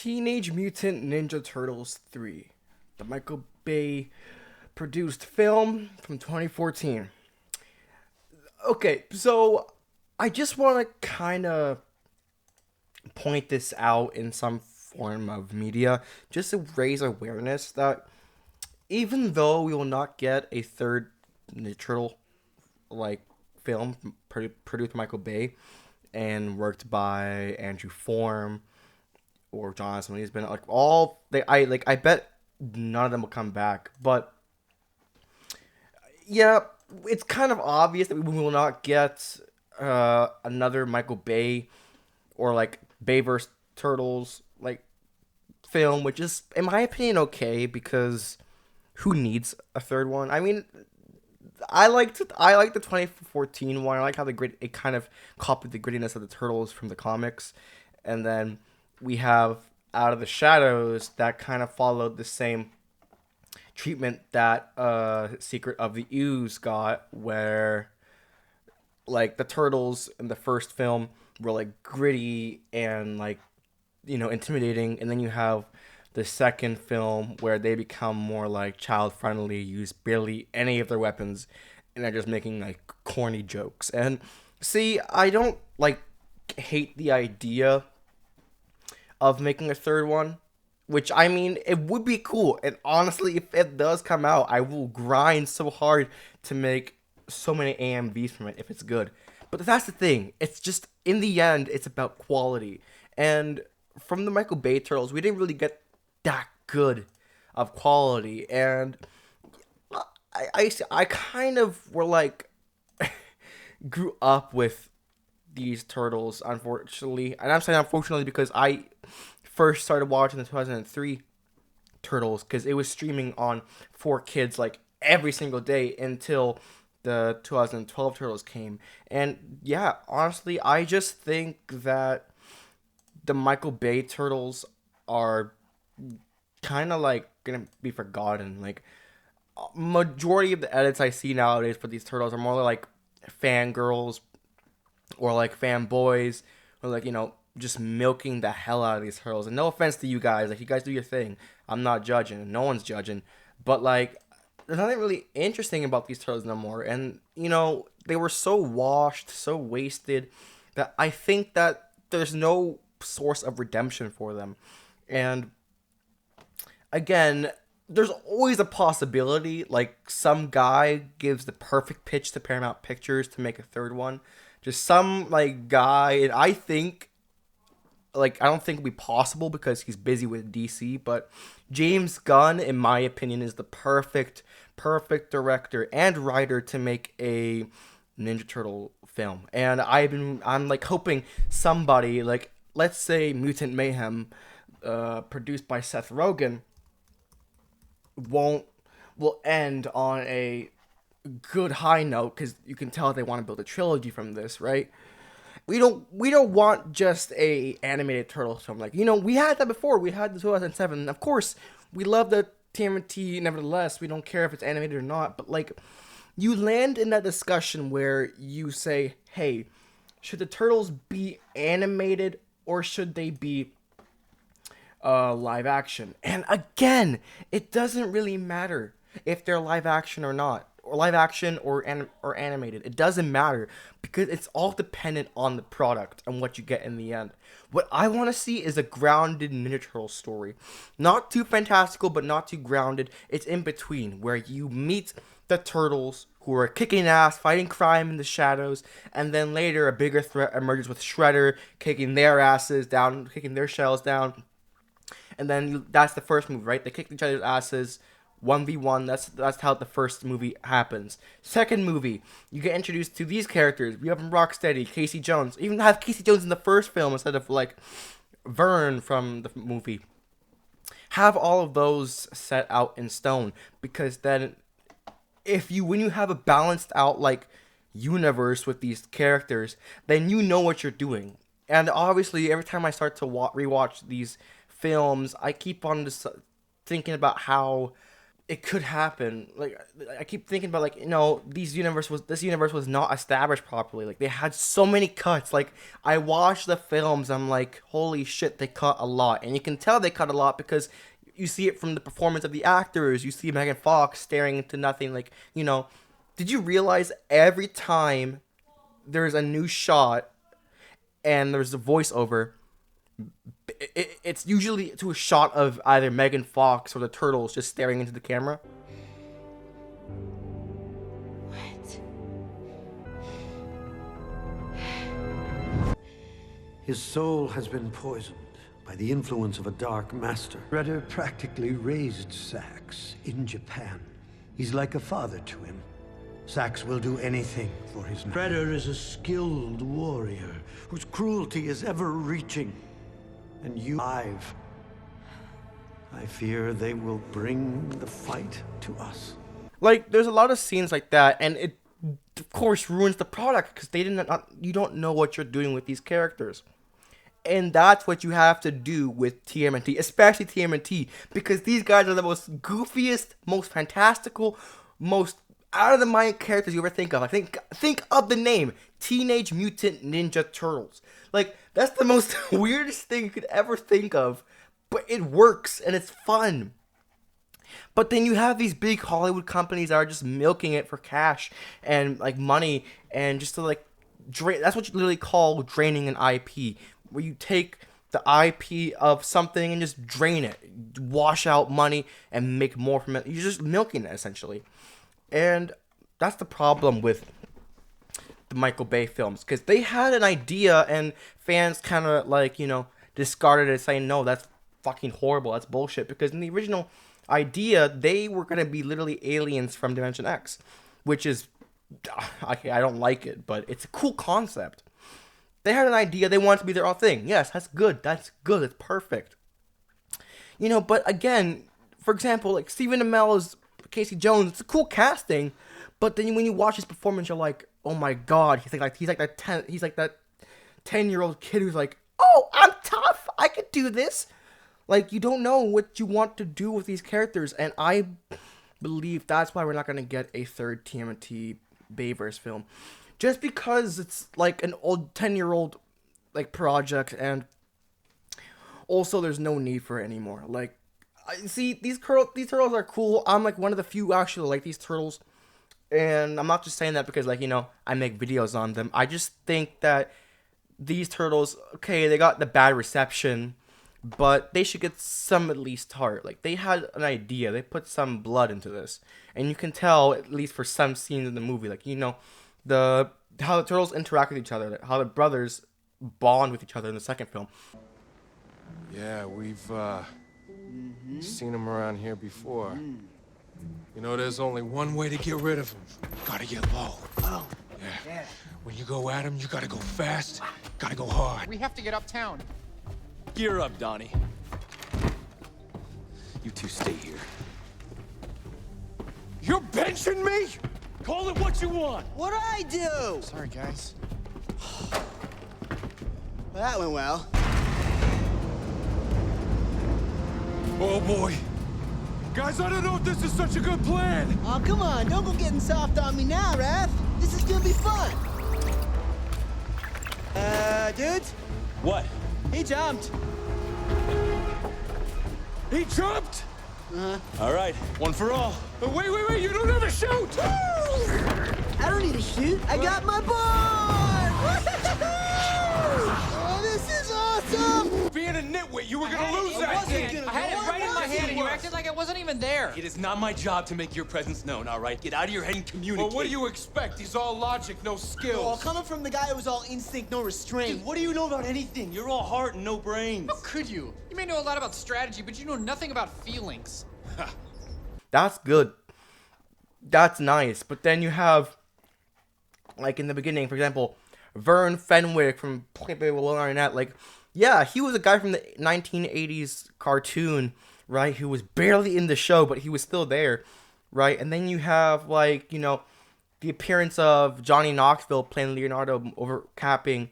Teenage Mutant Ninja Turtles 3, the Michael Bay produced film from 2014. Okay, so I just want to kind of point this out in some form of media just to raise awareness that even though we will not get a third Ninja Turtle like film produced by Michael Bay and worked by Andrew Form or Jonathan, he's been like all they I bet none of them will come back, but yeah, it's kind of obvious that we will not get another Michael Bay or like Bayverse Turtles like film, which is in my opinion okay because who needs a third one? I mean, I like the 2014 one. I like how the grit it kind of copied the grittiness of the Turtles from the comics, and then we have Out of the Shadows that kind of followed the same treatment that Secret of the Ooze got, where like the turtles in the first film were like gritty and like intimidating, and then you have the second film where they become more like child friendly, use barely any of their weapons, and are just making like corny jokes. And see, I don't like hate the idea of making a third one, which I mean, it would be cool. And honestly, if it does come out, I will grind so hard to make so many AMVs from it if it's good. But that's the thing. It's just in the end, it's about quality. And from the Michael Bay Turtles, we didn't really get that good of quality. And I kind of were like grew up with these turtles, unfortunately. And I'm saying unfortunately because I first started watching the 2003 Turtles because it was streaming on 4Kids like every single day until the 2012 Turtles came. And yeah, honestly, I just think that the Michael Bay Turtles are kind of like gonna be forgotten. Like majority of the edits I see nowadays for these turtles are more like fangirls or like fanboys or like just milking the hell out of these turtles. And no offense to you guys, like you guys do your thing. I'm not judging. No one's judging. But like there's nothing really interesting about these turtles no more. And they were so washed, so wasted that I think that there's no source of redemption for them. And again, there's always a possibility like some guy gives the perfect pitch to Paramount Pictures to make a third one. Just some like guy, and I think like I don't think it'd be possible because he's busy with DC, but James Gunn in my opinion is the perfect director and writer to make a Ninja Turtle film. And I'm like hoping somebody like let's say Mutant Mayhem produced by Seth Rogen won't will end on a good high note because you can tell they want to build a trilogy from this, right? We don't want just a animated Turtles film. Like we had that before. We had the 2007. Of course, we love the TMNT. Nevertheless, we don't care if it's animated or not. But like, you land in that discussion where you say, "Hey, should the Turtles be animated or should they be live action?" And again, it doesn't really matter if they're live action or not, or live action or animated. It doesn't matter because it's all dependent on the product and what you get in the end. What I want to see is a grounded Ninja Turtle story, not too fantastical but not too grounded. It's in between where you meet the turtles who are kicking ass, fighting crime in the shadows, and then later a bigger threat emerges with Shredder kicking their asses down, kicking their shells down. And then that's the first movie, right? They kick each other's asses, 1v1. That's how the first movie happens. Second movie, you get introduced to these characters. We have Rocksteady, Casey Jones. Even have Casey Jones in the first film instead of like Vern from the movie. Have all of those set out in stone because then when you have a balanced out like universe with these characters, then you know what you're doing. And obviously, every time I start to rewatch these films, I keep on just thinking about how it could happen. Like, I keep thinking about, like, this universe was not established properly. Like, they had so many cuts. Like, I watched the films, I'm like, holy shit, they cut a lot. And you can tell they cut a lot because you see it from the performance of the actors. You see Megan Fox staring into nothing. Like, did you realize every time there's a new shot and there's a voiceover, it's usually to a shot of either Megan Fox or the Turtles just staring into the camera? What? His soul has been poisoned by the influence of a dark master. Shredder practically raised Sax in Japan. He's like a father to him. Sax will do anything for his master. Shredder is a skilled warrior whose cruelty is ever-reaching. And you, I fear they will bring the fight to us. Like, there's a lot of scenes like that, and it, of course, ruins the product because you don't know what you're doing with these characters. And that's what you have to do with TMNT, especially TMNT, because these guys are the most goofiest, most fantastical, most out-of-the-mind characters you ever think of. Think of the name, Teenage Mutant Ninja Turtles. Like, that's the most weirdest thing you could ever think of, but it works, and it's fun. But then you have these big Hollywood companies that are just milking it for cash and, like, money, and just to, like, drain. That's what you literally call draining an IP, where you take the IP of something and just drain it, wash out money, and make more from it. You're just milking it, essentially. And that's the problem with the Michael Bay films, because they had an idea and fans kind of, like, discarded it, saying, no, that's fucking horrible, that's bullshit. Because in the original idea, they were going to be literally aliens from Dimension X, which is, okay, I don't like it, but it's a cool concept. They had an idea, they wanted to be their own thing. Yes, that's good, it's perfect. But again, for example, like Stephen Amell's Casey Jones, it's a cool casting, but then when you watch his performance, you're like, oh my god, he's like that 10-year-old kid who's like, oh, I'm tough, I could do this. Like, you don't know what you want to do with these characters, and I believe that's why we're not gonna get a third TMNT Bayverse film, just because it's like an old 10-year-old like project, and also there's no need for it anymore. Like, see, these turtles are cool. I'm like one of the few who actually like these turtles. And I'm not just saying that because, like, I make videos on them. I just think that these turtles, okay, they got the bad reception, but they should get some at least heart. Like, they had an idea. They put some blood into this. And you can tell, at least for some scenes in the movie, like, how the turtles interact with each other, how the brothers bond with each other in the second film. Yeah, we've seen him around here before. There's only one way to get rid of him. Gotta get low. Oh. Yeah. When you go at him, you gotta go fast, gotta go hard. We have to get uptown. Gear up, Donnie. You two stay here. You're benching me? Call it what you want. What'd I do? Sorry, guys. Well, that went well. Oh boy. Guys, I don't know if this is such a good plan. Oh, come on, don't go getting soft on me now, Raph. This is gonna be fun. Dudes? What? He jumped. He jumped? All right, one for all. Wait, you don't have a shoot! I don't need to shoot. I got my board! Oh, this is awesome! Being a nitwit, you were gonna lose that thing. I had it right in my hand, and you acted like it wasn't even there. It is not my job to make your presence known, all right? Get out of your head and communicate. Well, what do you expect? He's all logic, no skills. Oh, coming from the guy who was all instinct, no restraint. Dude, what do you know about anything? You're all heart and no brains. How could you? You may know a lot about strategy, but you know nothing about feelings. That's good. That's nice. But then you have, like, in the beginning, for example, Vern Fenwick from Play with Arnett. Like, yeah, he was a guy from the 1980s cartoon, right, who was barely in the show, but he was still there, right? And then you have, like, the appearance of Johnny Knoxville playing Leonardo, overcapping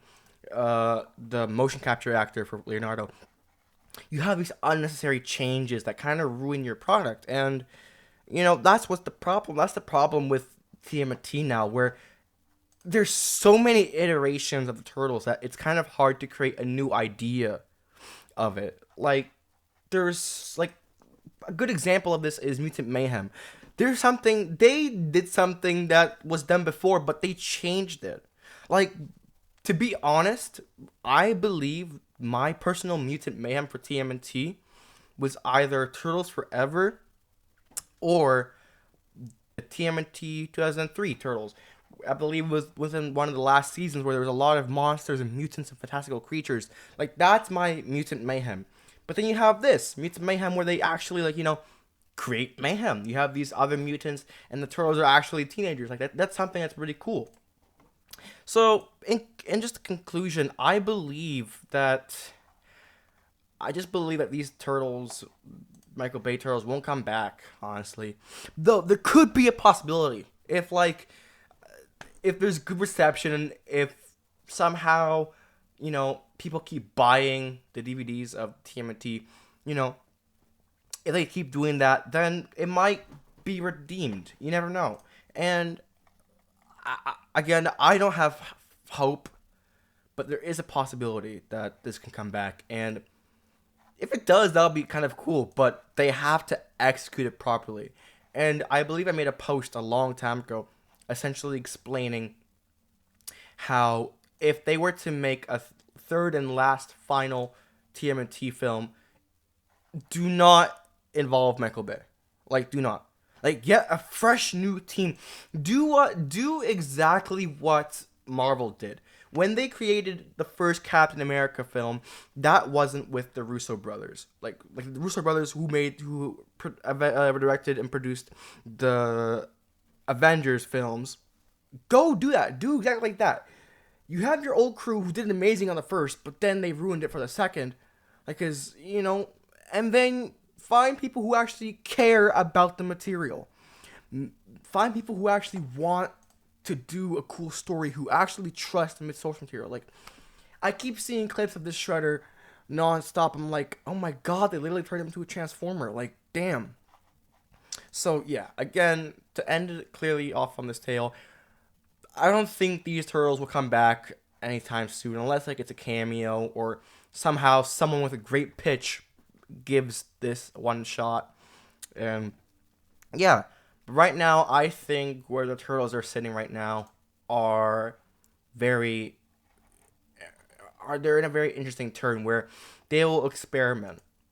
the motion capture actor for Leonardo. You have these unnecessary changes that kind of ruin your product. And You know, that's what's the problem. That's the problem with TMNT now, where there's so many iterations of the Turtles that it's kind of hard to create a new idea of it. Like, there's like a good example of this is Mutant Mayhem. They did something that was done before, but they changed it. Like, to be honest, I believe my personal Mutant Mayhem for TMNT was either Turtles Forever or the TMNT 2003 Turtles. I believe was within one of the last seasons where there was a lot of monsters and mutants and fantastical creatures. Like, that's my Mutant Mayhem. But then you have this Mutant Mayhem where they actually, like, you know, create mayhem. You have these other mutants, and the Turtles are actually teenagers. Like, that's something that's really cool. So, in just a conclusion, I just believe that these Turtles, Michael Bay Turtles, won't come back, honestly. Though, there could be a possibility. If there's good reception, and if somehow, you know, people keep buying the DVDs of TMNT, you know, if they keep doing that, then it might be redeemed. You never know. And again, I don't have hope, but there is a possibility that this can come back. And if it does, that'll be kind of cool. But they have to execute it properly. And I believe I made a post a long time ago, essentially explaining how if they were to make a third and last final TMNT film, do not involve Michael Bay. Like, do not. Like, get a fresh new team. Do exactly what Marvel did. When they created the first Captain America film, that wasn't with the Russo brothers. Like the Russo brothers who directed and produced the Avengers films. Go do that. Do exactly like that. You have your old crew who did amazing on the first, but then they ruined it for the second. Like, cause, you know, and then find people who actually care about the material. Find people who actually want to do a cool story, who actually trust the source material. Like, I keep seeing clips of this Shredder non-stop. I'm like, oh my god, they literally turned him into a Transformer. Like, damn. So, yeah, again, to end it clearly off on this tale, I don't think these Turtles will come back anytime soon, unless, like, it's a cameo, or somehow someone with a great pitch gives this one shot. And yeah, but right now I think where the Turtles are sitting right now they're in a very interesting turn where they will experiment.